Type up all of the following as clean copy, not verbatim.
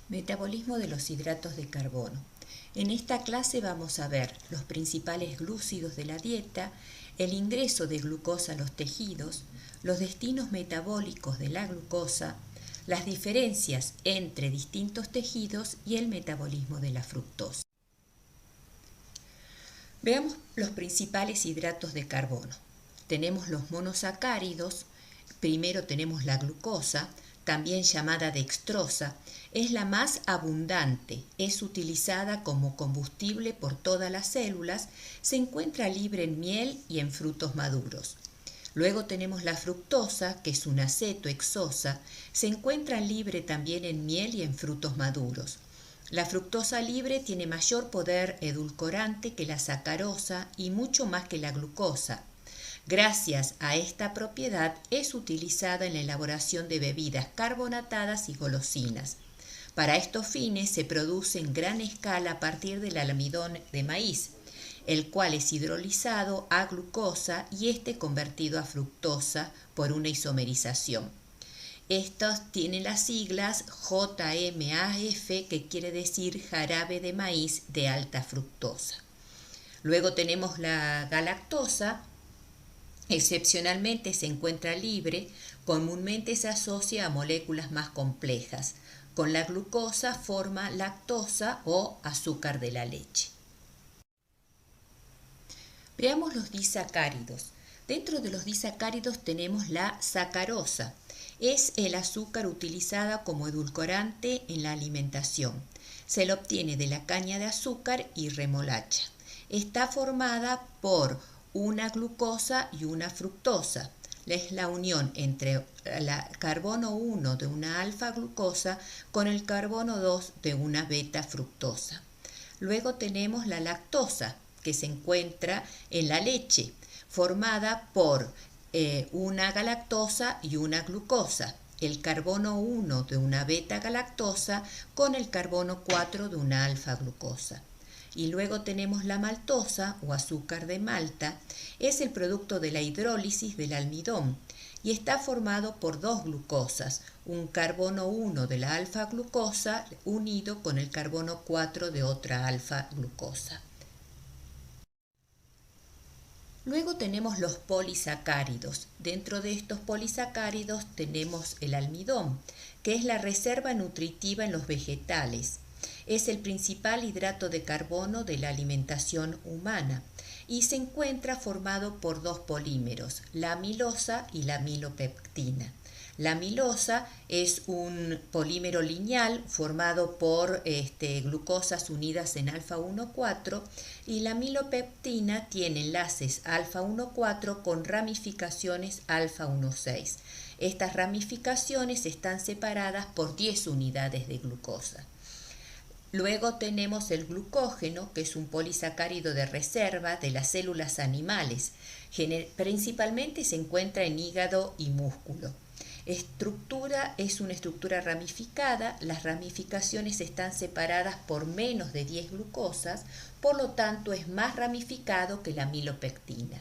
Metabolismo de los hidratos de carbono. En esta clase vamos a ver los principales glúcidos de la dieta, el ingreso de glucosa a los tejidos, los destinos metabólicos de la glucosa, las diferencias entre distintos tejidos y el metabolismo de la fructosa. Veamos los principales hidratos de carbono. Tenemos los monosacáridos, primero tenemos la glucosa, también llamada dextrosa, es la más abundante, es utilizada como combustible por todas las células, se encuentra libre en miel y en frutos maduros. Luego tenemos la fructosa, que es una cetohexosa, se encuentra libre también en miel y en frutos maduros. La fructosa libre tiene mayor poder edulcorante que la sacarosa y mucho más que la glucosa. Gracias a esta propiedad es utilizada en la elaboración de bebidas carbonatadas y golosinas. Para estos fines se produce en gran escala a partir del almidón de maíz, el cual es hidrolizado a glucosa y convertido a fructosa por una isomerización. Estos tienen las siglas JMAF, que quiere decir jarabe de maíz de alta fructosa. Luego tenemos la galactosa. Excepcionalmente se encuentra libre, comúnmente se asocia a moléculas más complejas. Con la glucosa forma lactosa o azúcar de la leche. Veamos los disacáridos. Dentro de los disacáridos tenemos la sacarosa. Es el azúcar utilizada como edulcorante en la alimentación. Se lo obtiene de la caña de azúcar y remolacha. Está formada por una glucosa y una fructosa. Es la unión entre el carbono 1 de una alfa glucosa con el carbono 2 de una beta fructosa. Luego tenemos la lactosa, que se encuentra en la leche, formada por una galactosa y una glucosa. El carbono 1 de una beta galactosa con el carbono 4 de una alfa glucosa. Y luego tenemos la maltosa o azúcar de Malta, es el producto de la hidrólisis del almidón y está formado por dos glucosas, un carbono 1 de la alfa glucosa unido con el carbono 4 de otra alfa glucosa. Luego tenemos los polisacáridos. Dentro de estos polisacáridos tenemos el almidón, que es la reserva nutritiva en los vegetales. Es el principal hidrato de carbono de la alimentación humana y se encuentra formado por dos polímeros, la amilosa y la amilopectina. La amilosa es un polímero lineal formado por glucosas unidas en alfa-1,4 y la amilopectina tiene enlaces alfa-1,4 con ramificaciones alfa-1,6. Estas ramificaciones están separadas por 10 unidades de glucosa. Luego tenemos el glucógeno, que es un polisacárido de reserva de las células animales. Principalmente se encuentra en hígado y músculo. Estructura es una estructura ramificada, las ramificaciones están separadas por menos de 10 glucosas, por lo tanto es más ramificado que la amilopectina.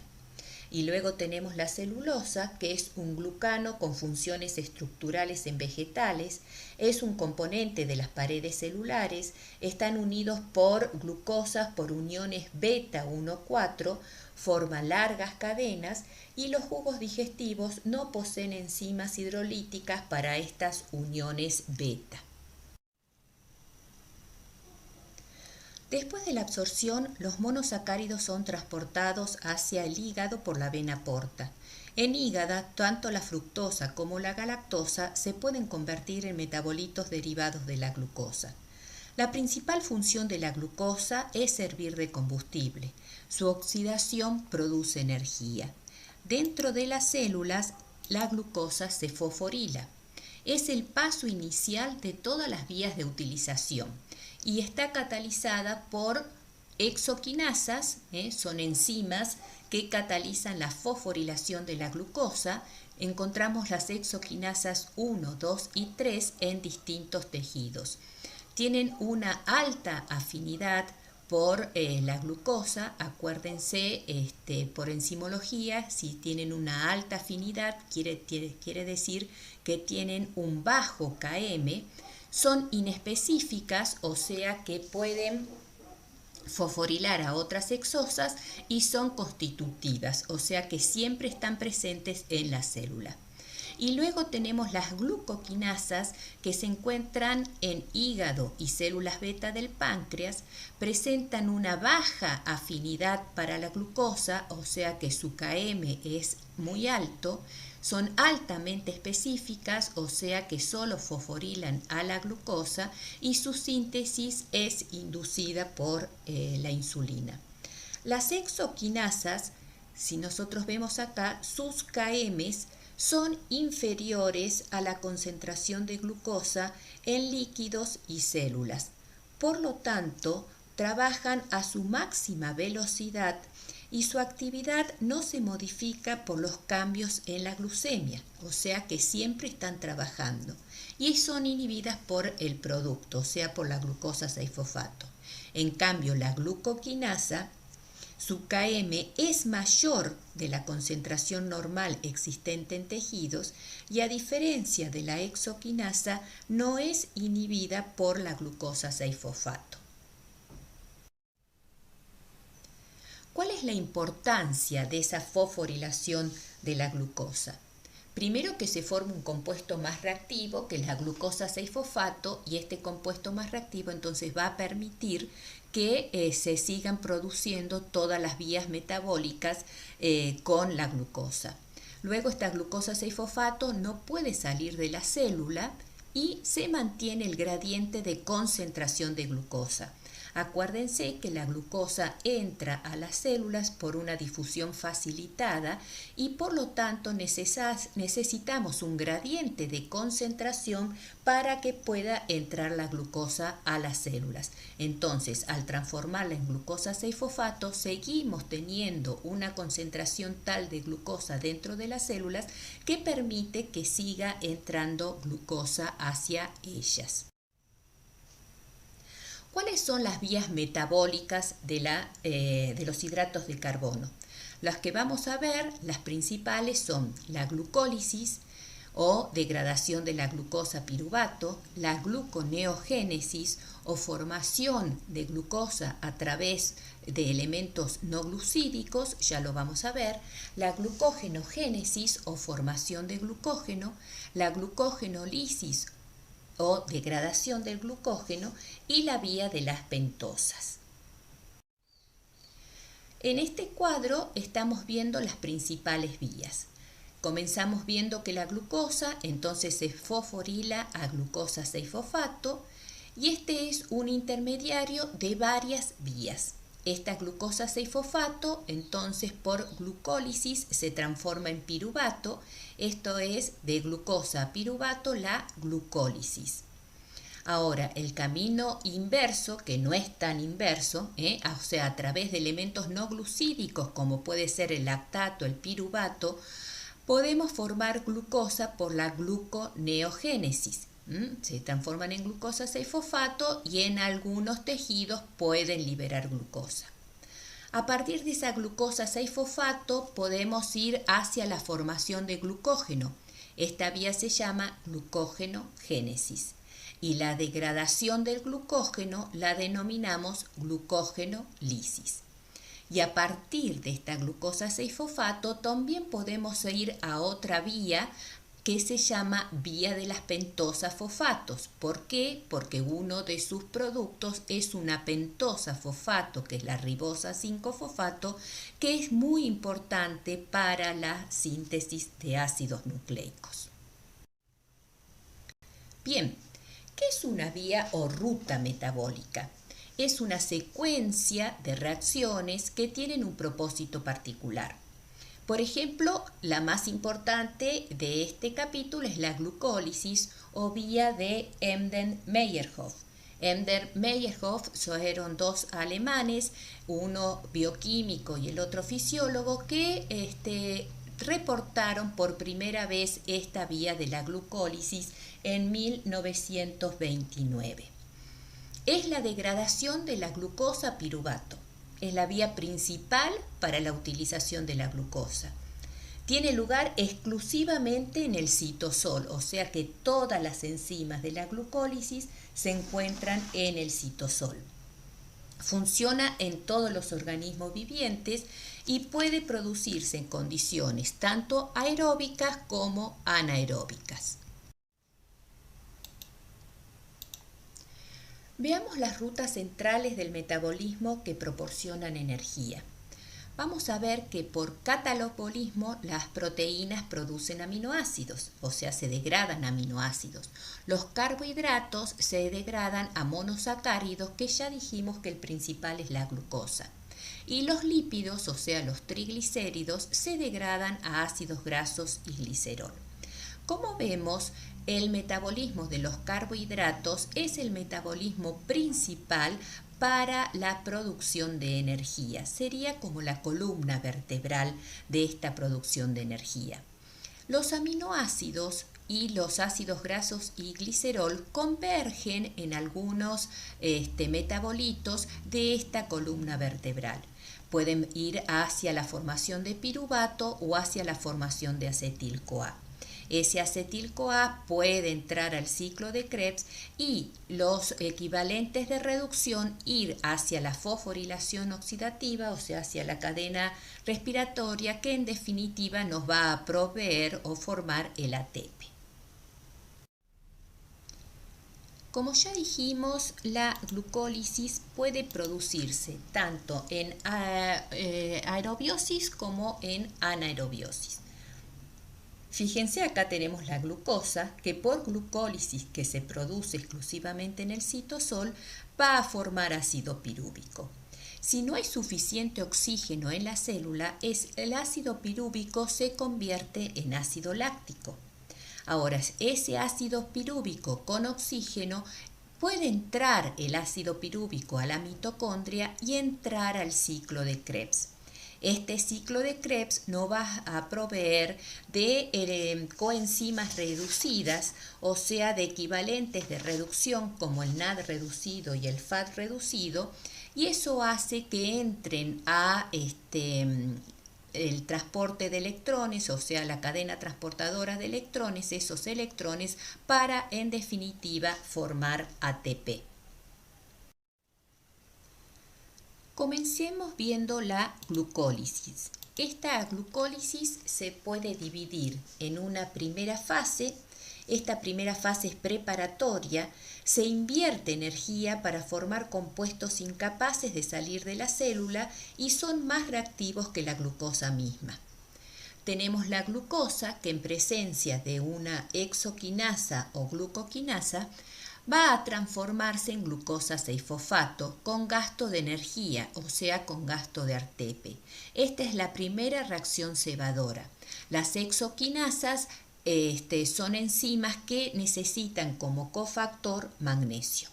Y luego tenemos la celulosa, que es un glucano con funciones estructurales en vegetales, es un componente de las paredes celulares, están unidos por glucosas por uniones beta-1,4, forman largas cadenas y los jugos digestivos no poseen enzimas hidrolíticas para estas uniones beta. Después de la absorción, los monosacáridos son transportados hacia el hígado por la vena porta. En hígado, tanto la fructosa como la galactosa se pueden convertir en metabolitos derivados de la glucosa. La principal función de la glucosa es servir de combustible. Su oxidación produce energía. Dentro de las células, la glucosa se fosforila. Es el paso inicial de todas las vías de utilización y está catalizada por exoquinasas, son enzimas que catalizan la fosforilación de la glucosa. Encontramos las exoquinasas 1, 2 y 3 en distintos tejidos. Tienen una alta afinidad por la glucosa, acuérdense por enzimología, si tienen una alta afinidad quiere decir que tienen un bajo Km. Son inespecíficas, o sea que pueden fosforilar a otras hexosas y son constitutivas, o sea que siempre están presentes en la célula. Y luego tenemos las glucoquinasas que se encuentran en hígado y células beta del páncreas, presentan una baja afinidad para la glucosa, o sea que su Km es muy alto, son altamente específicas, o sea que solo fosforilan a la glucosa y su síntesis es inducida por la insulina. Las hexoquinasas, si nosotros vemos acá, sus Kms son inferiores a la concentración de glucosa en líquidos y células. Por lo tanto, trabajan a su máxima velocidad y su actividad no se modifica por los cambios en la glucemia, o sea que siempre están trabajando y son inhibidas por el producto, o sea por la glucosa 6-fosfato. En cambio, la glucoquinasa, su Km es mayor de la concentración normal existente en tejidos y a diferencia de la hexoquinasa no es inhibida por la glucosa 6-fosfato. ¿Cuál es la importancia de esa fosforilación de la glucosa? Primero que se forma un compuesto más reactivo que la glucosa 6-fosfato y este compuesto más reactivo entonces va a permitir que se sigan produciendo todas las vías metabólicas con la glucosa. Luego esta glucosa 6-fosfato no puede salir de la célula y se mantiene el gradiente de concentración de glucosa. Acuérdense que la glucosa entra a las células por una difusión facilitada y por lo tanto necesitamos un gradiente de concentración para que pueda entrar la glucosa a las células. Entonces, al transformarla en glucosa 6-fosfato, seguimos teniendo una concentración tal de glucosa dentro de las células que permite que siga entrando glucosa hacia ellas. ¿Cuáles son las vías metabólicas de los hidratos de carbono? Las que vamos a ver, las principales son la glucólisis o degradación de la glucosa piruvato, la gluconeogénesis o formación de glucosa a través de elementos no glucídicos, ya lo vamos a ver, la glucogenogénesis o formación de glucógeno, la glucogenólisis o degradación del glucógeno y la vía de las pentosas. En este cuadro estamos viendo las principales vías. Comenzamos viendo que la glucosa entonces se fosforila a glucosa 6-fosfato y este es un intermediario de varias vías. Esta glucosa 6-fosfato entonces por glucólisis se transforma en piruvato, esto es de glucosa a piruvato la glucólisis. Ahora, el camino inverso, que no es tan inverso, o sea, a través de elementos no glucídicos como puede ser el lactato, el piruvato, podemos formar glucosa por la gluconeogénesis. Se transforman en glucosa 6-fosfato y en algunos tejidos pueden liberar glucosa. A partir de esa glucosa 6-fosfato podemos ir hacia la formación de glucógeno. Esta vía se llama glucogenogénesis y la degradación del glucógeno la denominamos glucogenólisis. Y a partir de esta glucosa 6-fosfato también podemos ir a otra vía que se llama vía de las pentosas fosfatos. ¿Por qué? Porque uno de sus productos es una pentosa fosfato, que es la ribosa 5-fosfato, que es muy importante para la síntesis de ácidos nucleicos. Bien, ¿qué es una vía o ruta metabólica? Es una secuencia de reacciones que tienen un propósito particular. Por ejemplo, la más importante de este capítulo es la glucólisis o vía de Embden-Meyerhof. Embden-Meyerhof fueron dos alemanes, uno bioquímico y el otro fisiólogo, que reportaron por primera vez esta vía de la glucólisis en 1929. Es la degradación de la glucosa a piruvato. Es la vía principal para la utilización de la glucosa. tiene lugar exclusivamente en el citosol, o sea que todas las enzimas de la glucólisis se encuentran en el citosol. Funciona en todos los organismos vivientes y puede producirse en condiciones tanto aeróbicas como anaeróbicas. Veamos las rutas centrales del metabolismo que proporcionan energía. Vamos a ver que por catalopolismo las proteínas producen aminoácidos, o sea, se degradan aminoácidos. Los carbohidratos se degradan a monosacáridos, que ya dijimos que el principal es la glucosa. Y los lípidos, o sea, los triglicéridos, se degradan a ácidos grasos y glicerol. Como vemos, el metabolismo de los carbohidratos es el metabolismo principal para la producción de energía. Sería como la columna vertebral de esta producción de energía. Los aminoácidos y los ácidos grasos y glicerol convergen en algunos metabolitos de esta columna vertebral. Pueden ir hacia la formación de piruvato o hacia la formación de acetil-CoA. Ese acetil-CoA puede entrar al ciclo de Krebs y los equivalentes de reducción ir hacia la fosforilación oxidativa, o sea, hacia la cadena respiratoria, que en definitiva nos va a proveer o formar el ATP. Como ya dijimos, la glucólisis puede producirse tanto en aerobiosis como en anaerobiosis. Fíjense, acá tenemos la glucosa, que por glucólisis, que se produce exclusivamente en el citosol, va a formar ácido pirúvico. Si no hay suficiente oxígeno en la célula, el ácido pirúvico se convierte en ácido láctico. Ahora, ese ácido pirúvico con oxígeno puede entrar el ácido pirúvico a la mitocondria y entrar al ciclo de Krebs. Este ciclo de Krebs nos va a proveer de coenzimas reducidas, o sea, de equivalentes de reducción como el NAD reducido y el FAD reducido, y eso hace que entren a el transporte de electrones, o sea, la cadena transportadora de electrones, esos electrones, para en definitiva formar ATP. Comencemos viendo la glucólisis. Esta glucólisis se puede dividir en una primera fase. Esta primera fase es preparatoria. Se invierte energía para formar compuestos incapaces de salir de la célula y son más reactivos que la glucosa misma. Tenemos la glucosa, que en presencia de una hexoquinasa o glucoquinasa va a transformarse en glucosa 6-fosfato con gasto de energía, o sea, con gasto de ATP. Esta es la primera reacción cebadora. Las hexoquinasas son enzimas que necesitan como cofactor magnesio.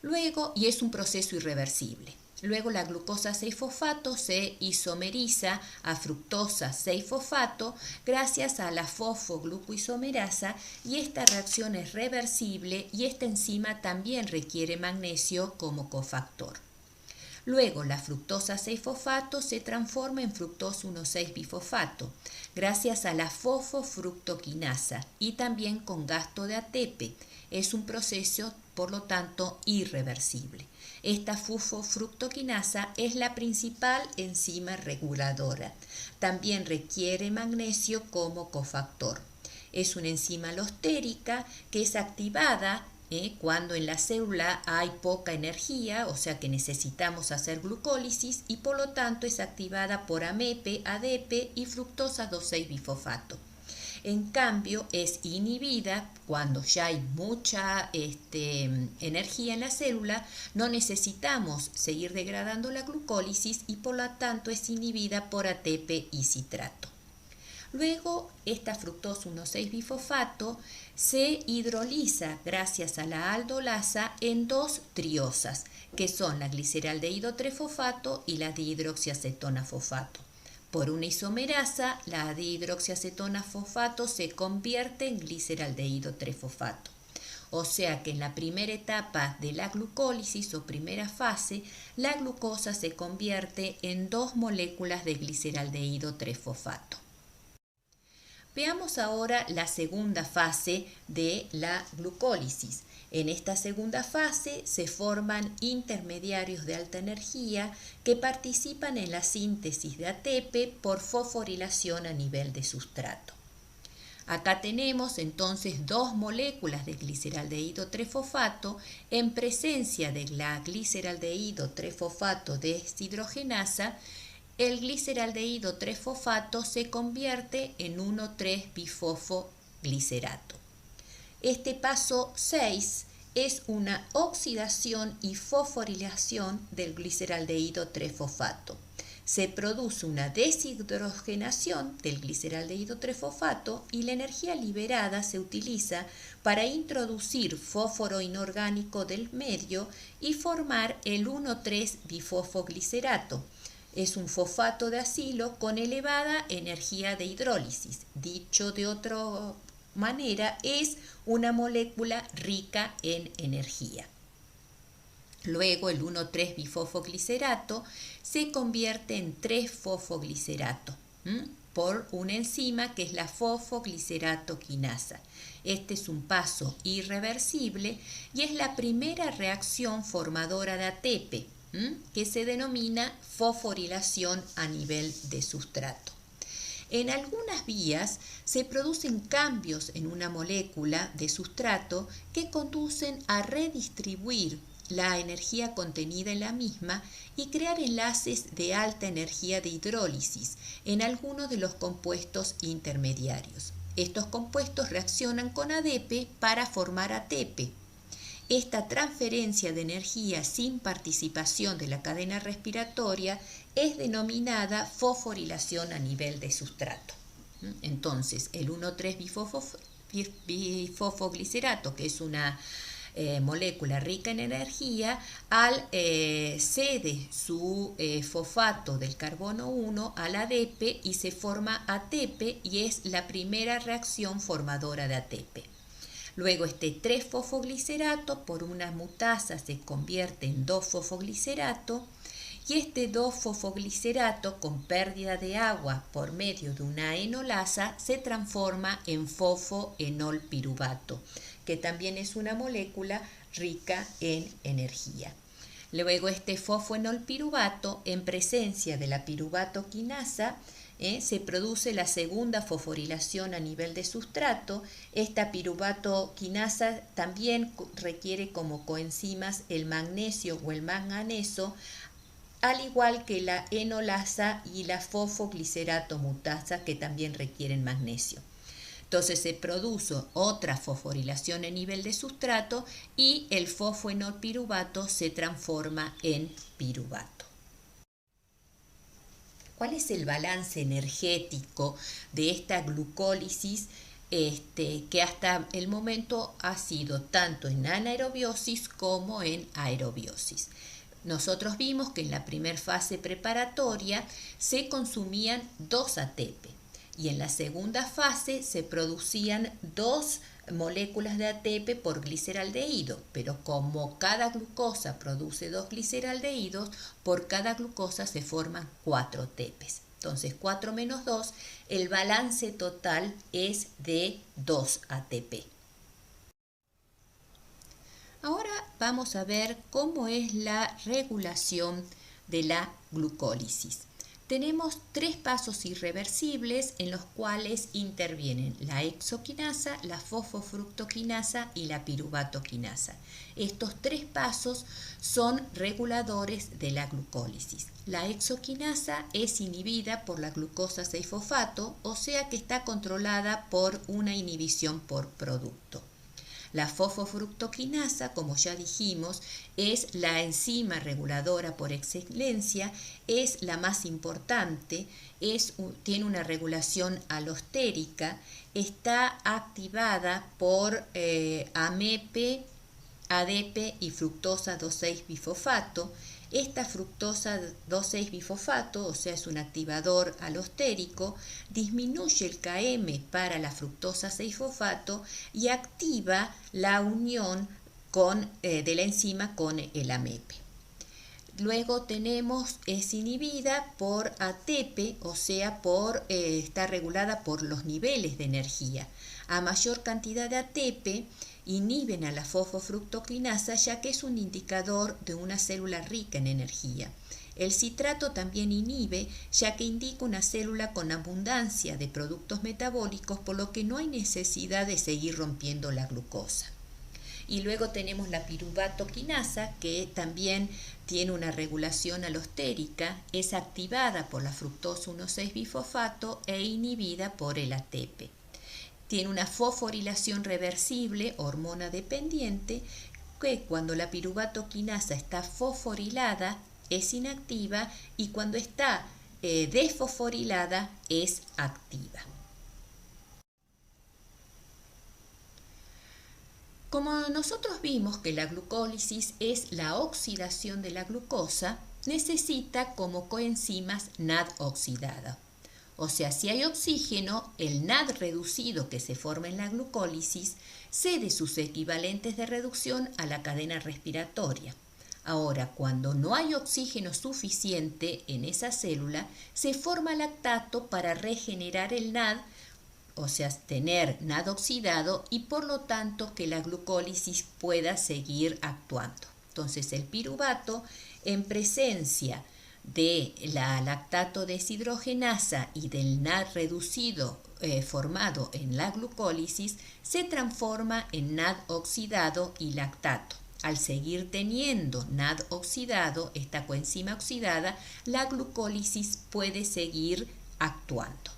Luego, y es un proceso irreversible. Luego la glucosa 6-fosfato se isomeriza a fructosa 6-fosfato gracias a la fosfoglucoisomerasa, y esta reacción es reversible y esta enzima también requiere magnesio como cofactor. Luego la fructosa 6-fosfato se transforma en fructosa 1,6-bifosfato gracias a la fosfofructoquinasa y también con gasto de ATP. Es un proceso, por lo tanto, irreversible. Esta fosfofructoquinasa es la principal enzima reguladora. También requiere magnesio como cofactor. Es una enzima alostérica que es activada cuando en la célula hay poca energía, o sea que necesitamos hacer glucólisis, y por lo tanto es activada por AMP, ADP y fructosa 2,6-bifosfato. En cambio, es inhibida cuando ya hay mucha energía en la célula, no necesitamos seguir degradando la glucólisis y por lo tanto es inhibida por ATP y citrato. Luego, esta fructosa 1,6-bifosfato se hidroliza gracias a la aldolasa en dos triosas, que son la gliceraldehído 3-fosfato y la dihidroxiacetona fosfato. Por una isomerasa, la dihidroxiacetona fosfato se convierte en gliceraldehído 3-fosfato. O sea que en la primera etapa de la glucólisis o primera fase, la glucosa se convierte en dos moléculas de gliceraldehído 3-fosfato. Veamos ahora la segunda fase de la glucólisis. En esta segunda fase se forman intermediarios de alta energía que participan en la síntesis de ATP por fosforilación a nivel de sustrato. Acá tenemos entonces dos moléculas de gliceraldehído 3-fosfato en presencia de la gliceraldehído 3-fosfato deshidrogenasa. El gliceraldehído 3-fosfato se convierte en 1,3-bifosfoglicerato. Este paso 6 es una oxidación y fosforilación del gliceraldehído 3-fosfato. Se produce una deshidrogenación del gliceraldehído 3-fosfato y la energía liberada se utiliza para introducir fósforo inorgánico del medio y formar el 1,3-bifosfoglicerato. Es un fosfato de acilo con elevada energía de hidrólisis. Dicho de otra manera, es una molécula rica en energía. Luego el 1,3-bifosfoglicerato se convierte en 3-fosfoglicerato por una enzima que es la fosfoglicerato quinasa. Este es un paso irreversible y es la primera reacción formadora de ATP, que se denomina fosforilación a nivel de sustrato. En algunas vías se producen cambios en una molécula de sustrato que conducen a redistribuir la energía contenida en la misma y crear enlaces de alta energía de hidrólisis en algunos de los compuestos intermediarios. Estos compuestos reaccionan con ADP para formar ATP. Esta transferencia de energía sin participación de la cadena respiratoria es denominada fosforilación a nivel de sustrato. Entonces, el 1,3-bifosfoglicerato, que es una molécula rica en energía, cede su fosfato del carbono 1 al ADP y se forma ATP y es la primera reacción formadora de ATP. Luego este 3-fosfoglicerato por una mutasa se convierte en 2-fosfoglicerato y este 2-fosfoglicerato con pérdida de agua por medio de una enolasa se transforma en fosfoenolpiruvato, que también es una molécula rica en energía. Luego este fosfoenolpiruvato en presencia de la piruvato quinasa se produce la segunda fosforilación a nivel de sustrato. Esta piruvato quinasa también requiere como coenzimas el magnesio o el manganeso, al igual que la enolasa y la fosfoglicerato mutasa, que también requieren magnesio. Entonces se produce otra fosforilación a nivel de sustrato y el fosfoenolpiruvato se transforma en piruvato. ¿Cuál es el balance energético de esta glucólisis que hasta el momento ha sido tanto en anaerobiosis como en aerobiosis? Nosotros vimos que en la primera fase preparatoria se consumían 2 ATP y en la segunda fase se producían 2 moléculas de ATP por gliceraldehído, pero como cada glucosa produce 2 gliceraldehídos, por cada glucosa se forman 4 ATPs. Entonces 4 menos 2, el balance total es de 2 ATP. Ahora vamos a ver cómo es la regulación de la glucólisis. Tenemos 3 pasos irreversibles en los cuales intervienen la hexoquinasa, la fosfofructoquinasa y la piruvatoquinasa. Estos 3 pasos son reguladores de la glucólisis. La hexoquinasa es inhibida por la glucosa 6-fosfato, o sea que está controlada por una inhibición por producto. La fosfofructoquinasa, como ya dijimos, es la enzima reguladora por excelencia, es la más importante, tiene una regulación alostérica, está activada por AMP, ADP y fructosa 2,6-bifosfato. Esta fructosa 2,6-bifosfato, o sea, es un activador alostérico, disminuye el Km para la fructosa 6-fosfato y activa la unión de la enzima con el AMP. Luego tenemos, es inhibida por ATP, o sea, está regulada por los niveles de energía. A mayor cantidad de ATP inhiben a la fosfofructoquinasa, ya que es un indicador de una célula rica en energía. El citrato también inhibe, ya que indica una célula con abundancia de productos metabólicos, por lo que no hay necesidad de seguir rompiendo la glucosa. Y luego tenemos la piruvatoquinasa, que también tiene una regulación alostérica, es activada por la fructosa 1,6-bifosfato e inhibida por el ATP. Tiene una fosforilación reversible, hormona dependiente, que cuando la piruvatoquinasa está fosforilada es inactiva y cuando está desfosforilada es activa. Como nosotros vimos que la glucólisis es la oxidación de la glucosa, necesita como coenzimas NAD oxidada. O sea, si hay oxígeno, el NAD reducido que se forma en la glucólisis cede sus equivalentes de reducción a la cadena respiratoria. Ahora, cuando no hay oxígeno suficiente en esa célula, se forma lactato para regenerar el NAD, o sea, tener NAD oxidado y por lo tanto que la glucólisis pueda seguir actuando. Entonces el piruvato, en presencia de la lactato deshidrogenasa y del NAD reducido formado en la glucólisis, se transforma en NAD oxidado y lactato. Al seguir teniendo NAD oxidado, esta coenzima oxidada, la glucólisis puede seguir actuando.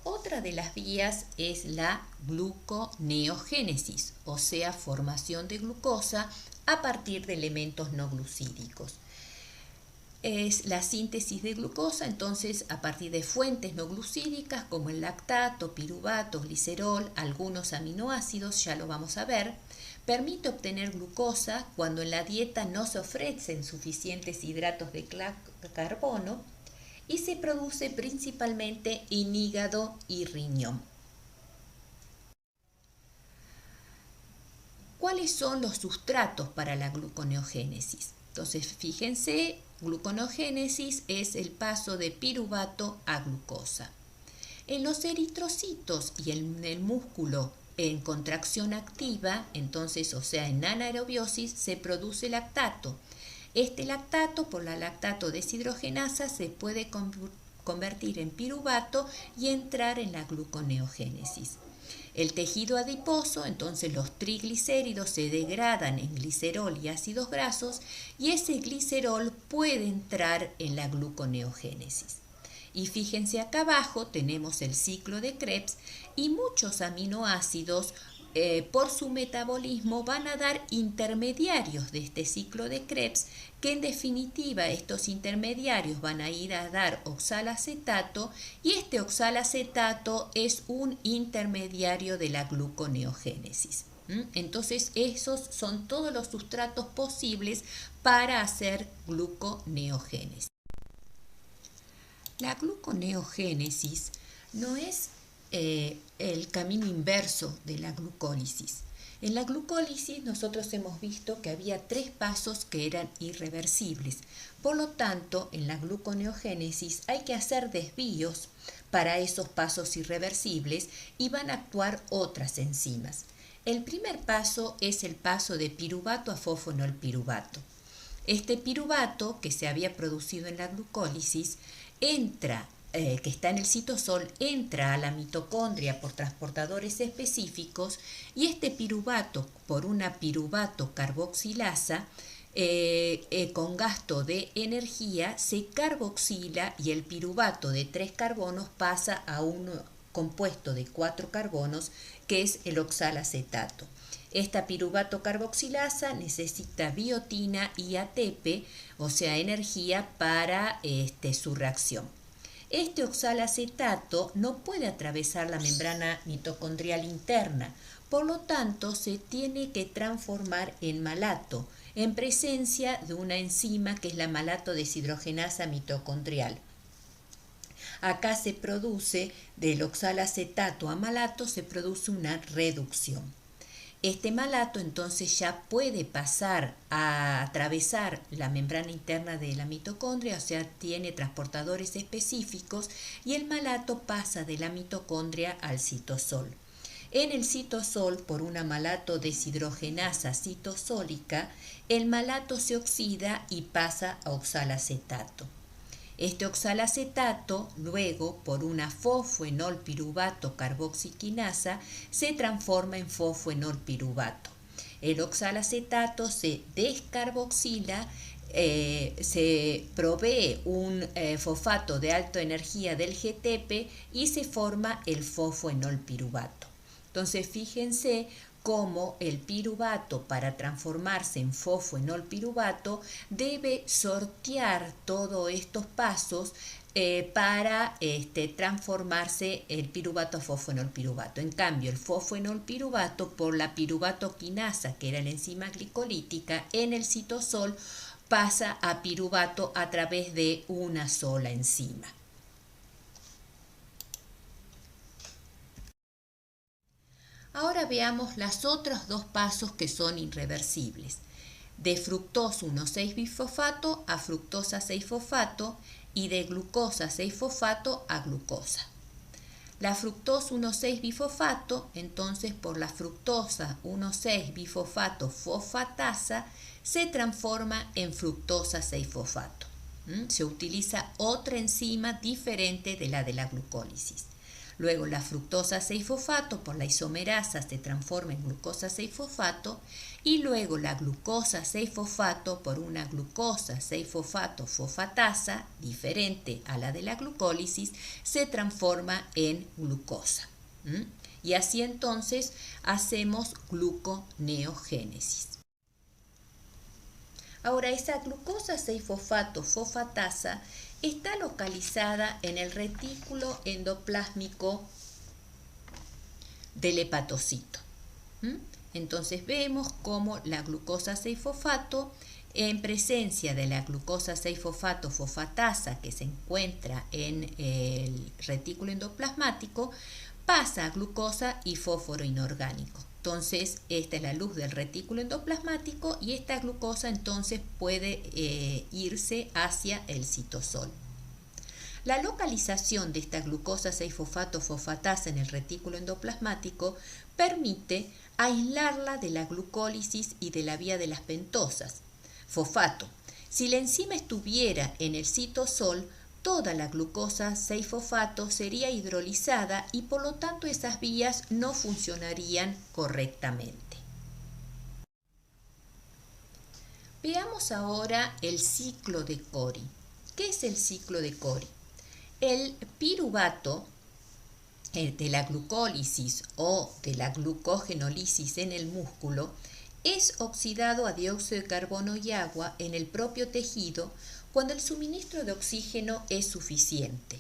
Otra de las vías es la gluconeogénesis, o sea, formación de glucosa a partir de elementos no glucídicos. Es la síntesis de glucosa, entonces, a partir de fuentes no glucídicas como el lactato, piruvato, glicerol, algunos aminoácidos, ya lo vamos a ver. Permite obtener glucosa cuando en la dieta no se ofrecen suficientes hidratos de carbono y se produce principalmente en hígado y riñón. ¿Cuáles son los sustratos para la gluconeogénesis? Entonces, fíjense, gluconeogénesis es el paso de piruvato a glucosa. En los eritrocitos y en el músculo en contracción activa, entonces, o sea, en anaerobiosis, se produce lactato. Este lactato, por la lactato deshidrogenasa, se puede convertir en piruvato y entrar en la gluconeogénesis. El tejido adiposo, entonces los triglicéridos se degradan en glicerol y ácidos grasos y ese glicerol puede entrar en la gluconeogénesis. Y fíjense acá abajo tenemos el ciclo de Krebs y muchos aminoácidos por su metabolismo van a dar intermediarios de este ciclo de Krebs, que en definitiva estos intermediarios van a ir a dar oxalacetato y este oxalacetato es un intermediario de la gluconeogénesis. Entonces esos son todos los sustratos posibles para hacer gluconeogénesis. La gluconeogénesis no es el camino inverso de la glucólisis. En la glucólisis nosotros hemos visto que había 3 pasos que eran irreversibles. Por lo tanto, en la gluconeogénesis hay que hacer desvíos para esos pasos irreversibles y van a actuar otras enzimas. El primer paso es el paso de piruvato a fosfonolpiruvato. Este piruvato que se había producido en la glucólisis que está en el citosol, entra a la mitocondria por transportadores específicos y este piruvato, por una piruvato carboxilasa, con gasto de energía, se carboxila y el piruvato de 3 carbonos pasa a un compuesto de 4 carbonos que es el oxalacetato. Esta piruvato carboxilasa necesita biotina y ATP, o sea, energía para su reacción. Este oxalacetato no puede atravesar la membrana mitocondrial interna, por lo tanto se tiene que transformar en malato, en presencia de una enzima que es la malato deshidrogenasa mitocondrial. Acá se produce, del oxalacetato a malato, se produce una reducción. Este malato entonces ya puede pasar a atravesar la membrana interna de la mitocondria, o sea, tiene transportadores específicos y el malato pasa de la mitocondria al citosol. En el citosol, por una malato deshidrogenasa citosólica, el malato se oxida y pasa a oxalacetato. Este oxalacetato, luego, por una fosfoenolpiruvato carboxiquinasa, se transforma en fosfoenolpiruvato. El oxalacetato se descarboxila, se provee un fosfato de alta energía del GTP y se forma el fosfoenolpiruvato. Entonces, fíjense cómo el piruvato, para transformarse en fosfoenolpiruvato, debe sortear todos estos pasos para transformarse el piruvato a fosfoenolpiruvato. En cambio, el fosfoenolpiruvato, por la piruvato quinasa, que era la enzima glicolítica, en el citosol pasa a piruvato a través de una sola enzima. Ahora veamos los otros dos pasos que son irreversibles. De fructosa 1,6-bisfosfato a fructosa 6-fosfato y de glucosa 6-fosfato a glucosa. La fructosa 1,6-bifosfato, entonces por la fructosa 1,6-bifosfato fosfatasa, se transforma en fructosa 6-fosfato. Se utiliza otra enzima diferente de la glucólisis. Luego la fructosa 6-fosfato por la isomerasa se transforma en glucosa 6-fosfato y luego la glucosa 6-fosfato por una glucosa 6-fosfato fosfatasa diferente a la de la glucólisis se transforma en glucosa. Y así entonces hacemos gluconeogénesis. Ahora, esa glucosa 6-fosfato fosfatasa está localizada en el retículo endoplásmico del hepatocito. Entonces vemos cómo la glucosa 6-fosfato, en presencia de la glucosa 6-fosfato fosfatasa que se encuentra en el retículo endoplasmático, pasa a glucosa y fósforo inorgánico. Entonces, esta es la luz del retículo endoplasmático y esta glucosa entonces puede irse hacia el citosol. La localización de esta glucosa 6-fosfato fosfatasa en el retículo endoplasmático permite aislarla de la glucólisis y de la vía de las pentosas. Fosfato. Si la enzima estuviera en el citosol, toda la glucosa 6-fosfato sería hidrolizada y por lo tanto esas vías no funcionarían correctamente. Veamos ahora el ciclo de Cori. ¿Qué es el ciclo de Cori? El piruvato de la glucólisis o de la glucogenólisis en el músculo es oxidado a dióxido de carbono y agua en el propio tejido cuando el suministro de oxígeno es suficiente.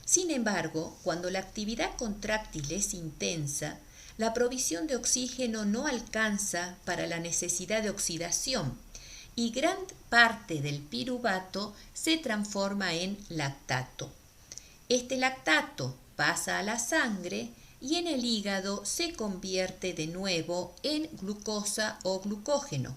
Sin embargo, cuando la actividad contráctil es intensa, la provisión de oxígeno no alcanza para la necesidad de oxidación y gran parte del piruvato se transforma en lactato. Este lactato pasa a la sangre y en el hígado se convierte de nuevo en glucosa o glucógeno.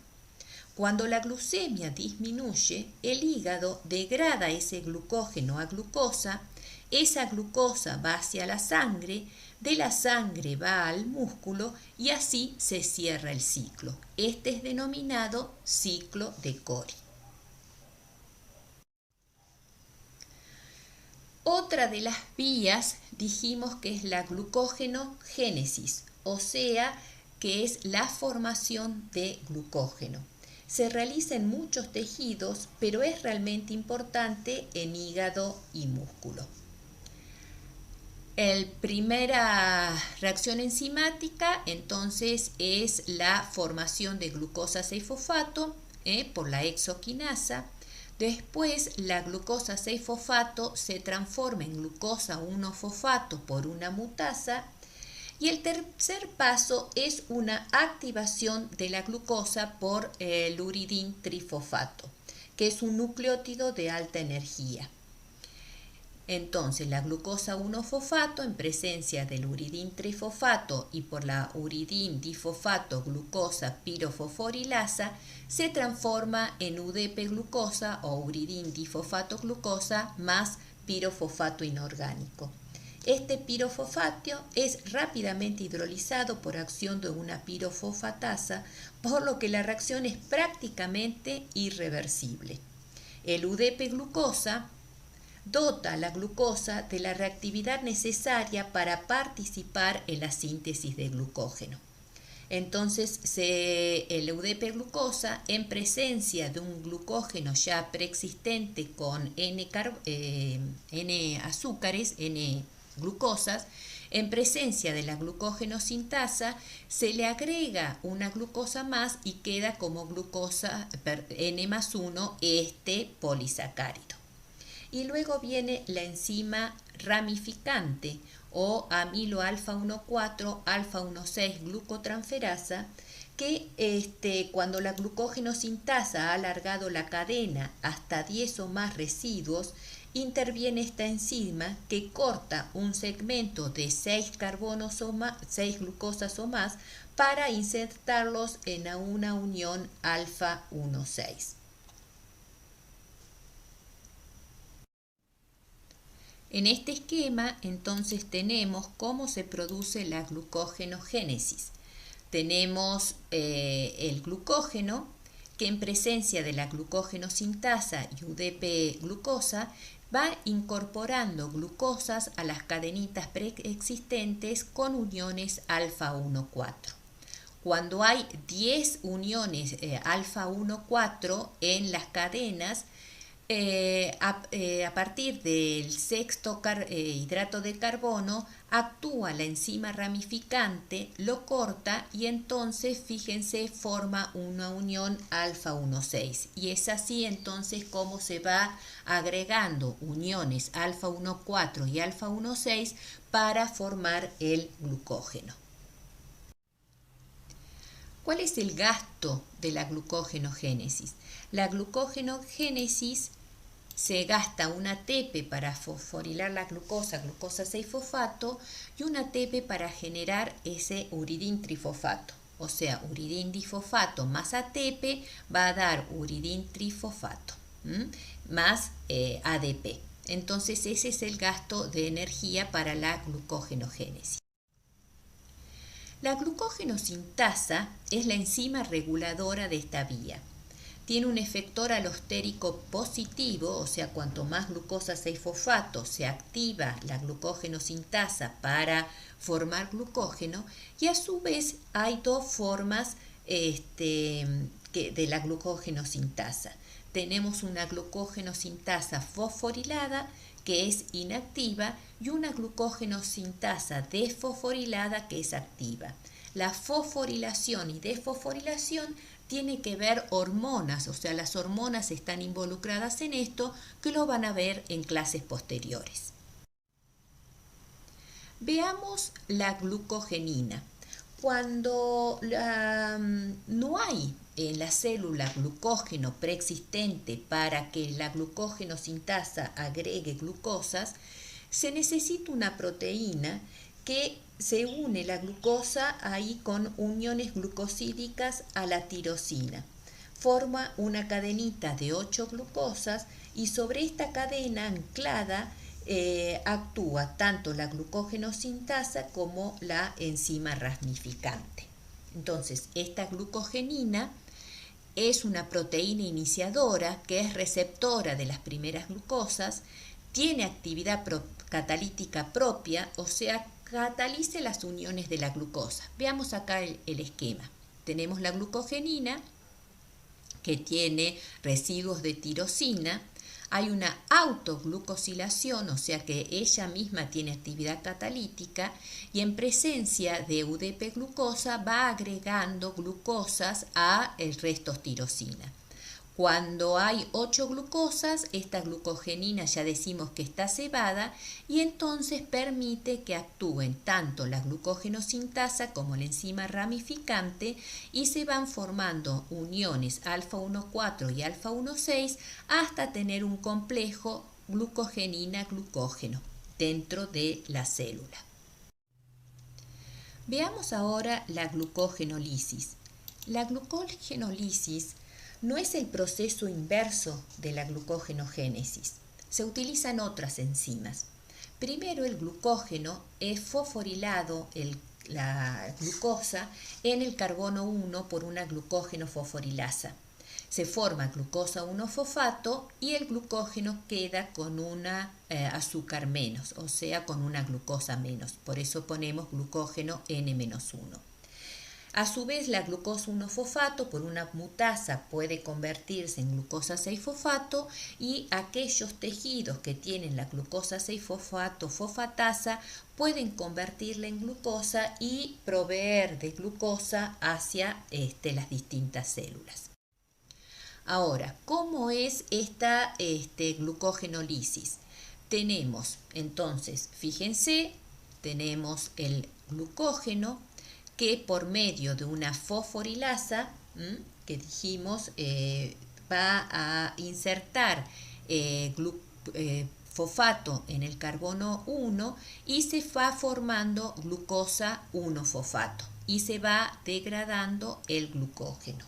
Cuando la glucemia disminuye, el hígado degrada ese glucógeno a glucosa, esa glucosa va hacia la sangre, de la sangre va al músculo y así se cierra el ciclo. Este es denominado ciclo de Cori. Otra de las vías dijimos que es la glucogenogénesis, o sea, que es la formación de glucógeno. Se realiza en muchos tejidos, pero es realmente importante en hígado y músculo. La primera reacción enzimática entonces es la formación de glucosa 6-fosfato por la hexoquinasa. Después la glucosa 6-fosfato se transforma en glucosa 1-fosfato por una mutasa. Y el tercer paso es una activación de la glucosa por el uridín trifosfato, que es un nucleótido de alta energía. Entonces, la glucosa 1-fosfato en presencia del uridín trifosfato y por la uridín difosfato glucosa pirofosforilasa se transforma en UDP-glucosa o uridín difosfato glucosa más pirofosfato inorgánico. Este pirofosfato es rápidamente hidrolizado por acción de una pirofosfatasa, por lo que la reacción es prácticamente irreversible. El UDP-glucosa dota a la glucosa de la reactividad necesaria para participar en la síntesis de glucógeno. Entonces, el UDP-glucosa, en presencia de un glucógeno ya preexistente con N azúcares, N glucosas, en presencia de la glucógeno sintasa, se le agrega una glucosa más y queda como glucosa N+1 este polisacárido. Y luego viene la enzima ramificante o amilo alfa 1,4 alfa 1,6 glucotransferasa, que cuando la glucógeno sintasa ha alargado la cadena hasta 10 o más residuos, interviene esta enzima que corta un segmento de 6 glucosas o más para insertarlos en una unión alfa 1,6. En este esquema, entonces, tenemos cómo se produce la glucogenogénesis. Tenemos el glucógeno, que en presencia de la glucógeno sintasa y UDP-glucosa va incorporando glucosas a las cadenitas preexistentes con uniones alfa 1,4. Cuando hay 10 uniones alfa 1,4 en las cadenas, a partir del sexto hidrato de carbono actúa la enzima ramificante, lo corta y entonces, fíjense, forma una unión alfa 1,6. Y es así entonces como se va agregando uniones alfa 1,4 y alfa 1,6 para formar el glucógeno. ¿Cuál es el gasto de la glucogenogénesis? La glucogenogénesis se gasta un ATP para fosforilar la glucosa 6-fosfato, y un ATP para generar ese uridín trifosfato. O sea, uridín difosfato más ATP va a dar uridín trifosfato más ADP. Entonces ese es el gasto de energía para la glucogenogénesis. La glucogenosintasa es la enzima reguladora de esta vía. Tiene un efector alostérico positivo, o sea, cuanto más glucosa 6-fosfato se activa la glucogenosintasa para formar glucógeno, y a su vez hay dos formas de la glucogenosintasa. Tenemos una glucogenosintasa fosforilada, que es inactiva, y una glucogenosintasa desfosforilada, que es activa. La fosforilación y desfosforilación tiene que ver hormonas, o sea, las hormonas están involucradas en esto, que lo van a ver en clases posteriores. Veamos la glucogenina. Cuando no hay en la célula glucógeno preexistente para que la glucogenosintasa agregue glucosas, se necesita una proteína que se une la glucosa ahí con uniones glucosídicas a la tirosina. Forma una cadenita de 8 glucosas y sobre esta cadena anclada actúa tanto la glucogenosintasa como la enzima ramificante. Entonces, esta glucogenina es una proteína iniciadora que es receptora de las primeras glucosas, tiene actividad catalítica propia, o sea, cataliza las uniones de la glucosa. Veamos acá el esquema. Tenemos la glucogenina, que tiene residuos de tirosina. Hay una autoglucosilación, o sea que ella misma tiene actividad catalítica, y en presencia de UDP-glucosa va agregando glucosas a el resto tirosina. Cuando hay 8 glucosas, esta glucogenina ya decimos que está cebada, y entonces permite que actúen tanto la glucogenosintasa como la enzima ramificante, y se van formando uniones alfa 1,4 y alfa 1,6 hasta tener un complejo glucogenina glucógeno dentro de la célula. Veamos ahora la glucogenólisis. La glucogenólisis no es el proceso inverso de la glucogenogénesis. Se utilizan otras enzimas. Primero, el glucógeno es fosforilado, la glucosa, en el carbono 1 por una glucógeno fosforilasa. Se forma glucosa 1-fosfato y el glucógeno queda con una azúcar menos, o sea, con una glucosa menos. Por eso ponemos glucógeno N-1. A su vez, la glucosa 1-fosfato por una mutasa puede convertirse en glucosa 6-fosfato y aquellos tejidos que tienen la glucosa 6-fosfato fosfatasa pueden convertirla en glucosa y proveer de glucosa hacia las distintas células. Ahora, ¿cómo es esta glucogenólisis? Tenemos, entonces, fíjense, tenemos el glucógeno que por medio de una fosforilasa, que dijimos, va a insertar fosfato en el carbono 1 y se va formando glucosa 1-fosfato y se va degradando el glucógeno.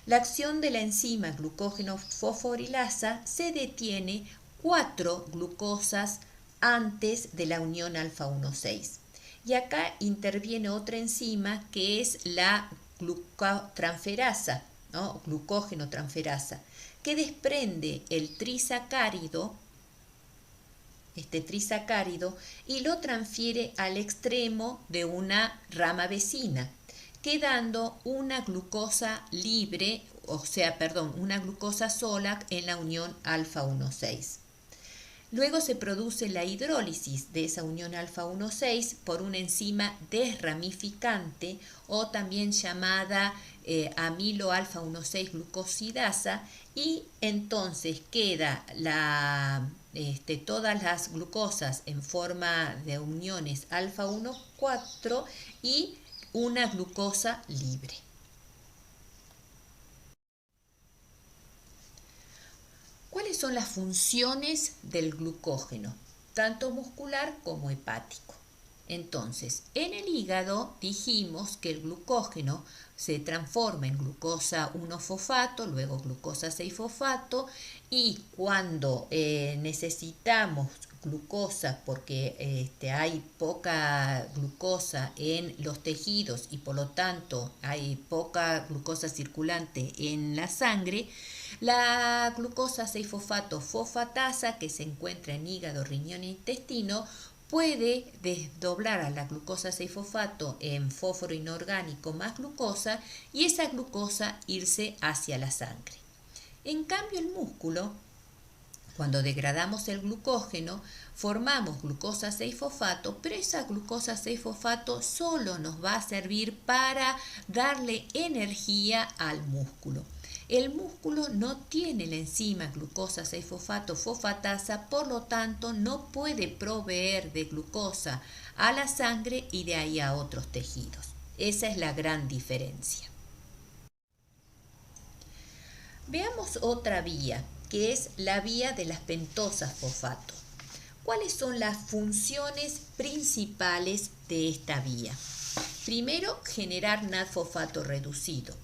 La acción de la enzima glucógeno fosforilasa se detiene 4 glucosas antes de la unión alfa-1,6. Y acá interviene otra enzima que es la glucotransferasa, ¿no? Glucógeno-transferasa, que desprende el trisacárido, este trisacárido, y lo transfiere al extremo de una rama vecina, quedando una glucosa libre, una glucosa sola en la unión alfa-1,6. Luego se produce la hidrólisis de esa unión alfa-1,6 por una enzima desramificante o también llamada amilo alfa-1,6 glucosidasa y entonces queda todas las glucosas en forma de uniones alfa-1,4 y una glucosa libre. ¿Cuáles son las funciones del glucógeno, tanto muscular como hepático? Entonces, en el hígado dijimos que el glucógeno se transforma en glucosa 1-fosfato, luego glucosa 6-fosfato y cuando necesitamos glucosa porque hay poca glucosa en los tejidos y por lo tanto hay poca glucosa circulante en la sangre, la glucosa 6-fosfato fosfatasa que se encuentra en hígado, riñón e intestino puede desdoblar a la glucosa 6-fosfato en fósforo inorgánico más glucosa y esa glucosa irse hacia la sangre. En cambio, el músculo, cuando degradamos el glucógeno, formamos glucosa 6-fosfato, pero esa glucosa 6-fosfato solo nos va a servir para darle energía al músculo. El músculo no tiene la enzima glucosa 6-fosfato fosfatasa, por lo tanto no puede proveer de glucosa a la sangre y de ahí a otros tejidos. Esa es la gran diferencia. Veamos otra vía, que es la vía de las pentosas fosfato. ¿Cuáles son las funciones principales de esta vía? Primero, generar NAD-fosfato reducido.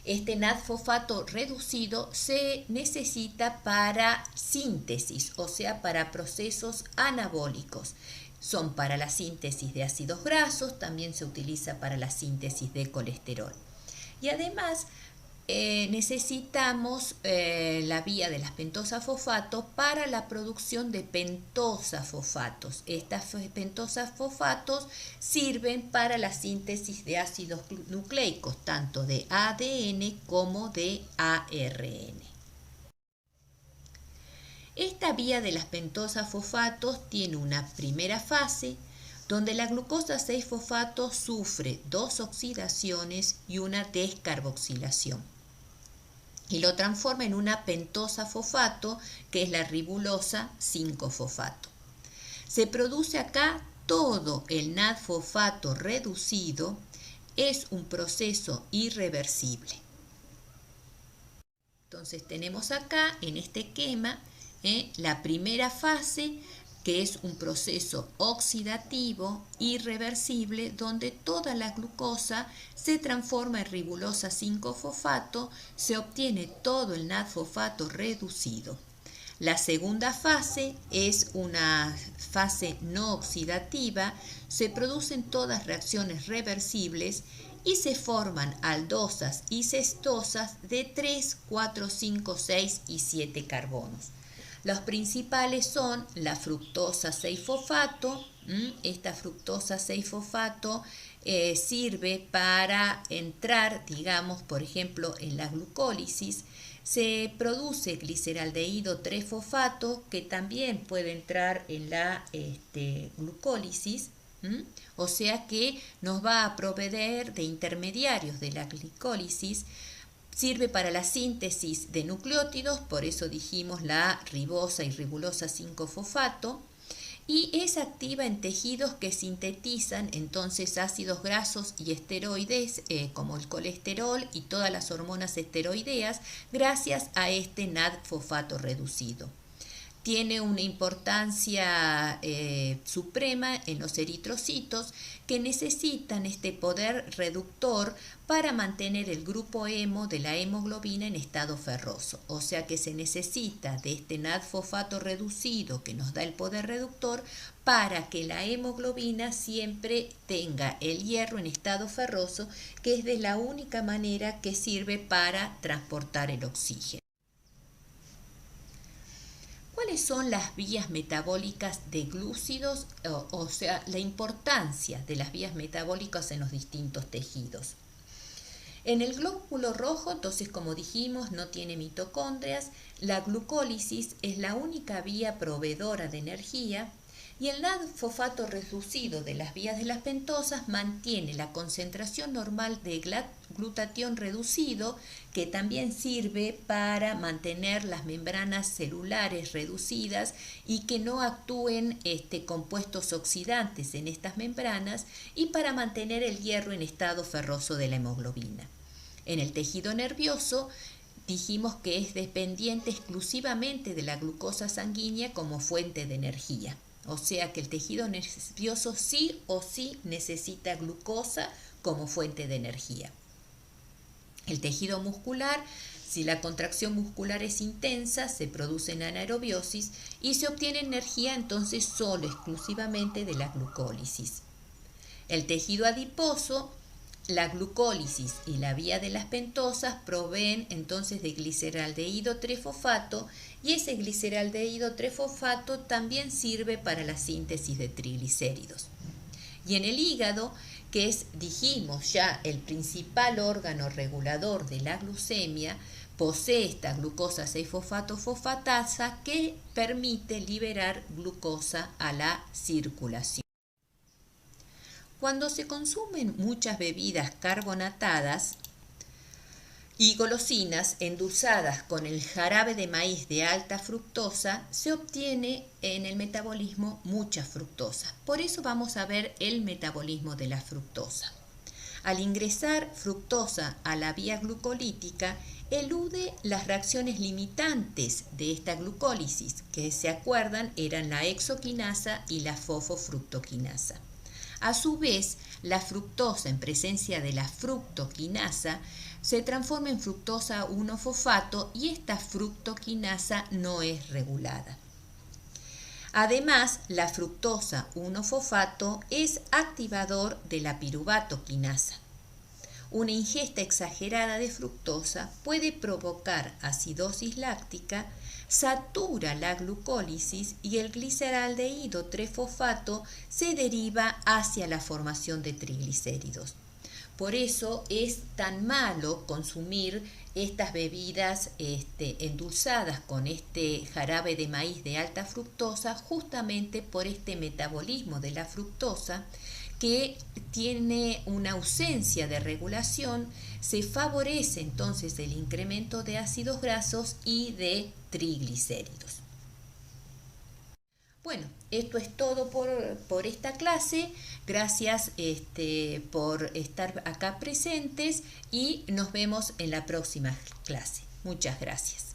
Este NAD-fosfato reducido se necesita para síntesis, o sea, para procesos anabólicos. Son para la síntesis de ácidos grasos, también se utiliza para la síntesis de colesterol. Y además necesitamos la vía de las pentosas fosfato para la producción de pentosas fosfatos. Estas pentosas fosfatos sirven para la síntesis de ácidos nucleicos, tanto de ADN como de ARN. Esta vía de las pentosas fosfatos tiene una primera fase donde la glucosa 6-fosfato sufre 2 oxidaciones y una descarboxilación y lo transforma en una pentosa fosfato que es la ribulosa 5-fosfato. Se produce acá todo el NAD-fosfato reducido, es un proceso irreversible. Entonces tenemos acá en este esquema La primera fase, que es un proceso oxidativo irreversible donde toda la glucosa se transforma en ribulosa 5-fosfato, se obtiene todo el NAD-fosfato reducido. La segunda fase es una fase no oxidativa, se producen todas reacciones reversibles y se forman aldosas y cestosas de 3, 4, 5, 6 y 7 carbonos. Los principales son la fructosa 6-fosfato. Esta fructosa 6-fosfato sirve para entrar, digamos, por ejemplo, en la glucólisis. Se produce gliceraldehído 3-fosfato que también puede entrar en la glucólisis. O sea que nos va a proveer de intermediarios de la glicólisis. Sirve para la síntesis de nucleótidos, por eso dijimos la ribosa y ribulosa 5-fosfato, y es activa en tejidos que sintetizan entonces ácidos grasos y esteroides como el colesterol y todas las hormonas esteroideas gracias a este NAD-fosfato reducido. Tiene una importancia suprema en los eritrocitos que necesitan este poder reductor para mantener el grupo hemo de la hemoglobina en estado ferroso. O sea que se necesita de este NAD-fosfato reducido que nos da el poder reductor para que la hemoglobina siempre tenga el hierro en estado ferroso, que es de la única manera que sirve para transportar el oxígeno. ¿Cuáles son las vías metabólicas de glúcidos? O sea, la importancia de las vías metabólicas en los distintos tejidos. En el glóbulo rojo, entonces, como dijimos, no tiene mitocondrias. La glucólisis es la única vía proveedora de energía. Y el NAD-fosfato reducido de las vías de las pentosas mantiene la concentración normal de glutatión reducido, que también sirve para mantener las membranas celulares reducidas y que no actúen compuestos oxidantes en estas membranas, y para mantener el hierro en estado ferroso de la hemoglobina. En el tejido nervioso dijimos que es dependiente exclusivamente de la glucosa sanguínea como fuente de energía. O sea que el tejido nervioso sí o sí necesita glucosa como fuente de energía. El tejido muscular, si la contracción muscular es intensa, se produce en anaerobiosis y se obtiene energía entonces solo exclusivamente de la glucólisis. El tejido adiposo, la glucólisis y la vía de las pentosas proveen entonces de gliceraldehído 3-fosfato, y ese gliceraldehído 3-fosfato también sirve para la síntesis de triglicéridos. Y en el hígado, que es, dijimos ya, el principal órgano regulador de la glucemia, posee esta glucosa 6-fosfato-fosfatasa que permite liberar glucosa a la circulación. Cuando se consumen muchas bebidas carbonatadas y golosinas endulzadas con el jarabe de maíz de alta fructosa, se obtiene en el metabolismo mucha fructosa. Por eso vamos a ver el metabolismo de la fructosa. Al ingresar fructosa a la vía glucolítica, elude las reacciones limitantes de esta glucólisis, que se acuerdan eran la hexoquinasa y la fosfofructoquinasa. A su vez, la fructosa en presencia de la fructoquinasa se transforma en fructosa 1-fosfato y esta fructoquinasa no es regulada. Además, la fructosa 1-fosfato es activador de la piruvatoquinasa. Una ingesta exagerada de fructosa puede provocar acidosis láctica, satura la glucólisis y el gliceraldehído 3-fosfato se deriva hacia la formación de triglicéridos. Por eso es tan malo consumir estas bebidas endulzadas con este jarabe de maíz de alta fructosa, justamente por este metabolismo de la fructosa que tiene una ausencia de regulación. Se favorece entonces el incremento de ácidos grasos y de triglicéridos. Bueno, esto es todo por esta clase. Gracias por estar acá presentes y nos vemos en la próxima clase. Muchas gracias.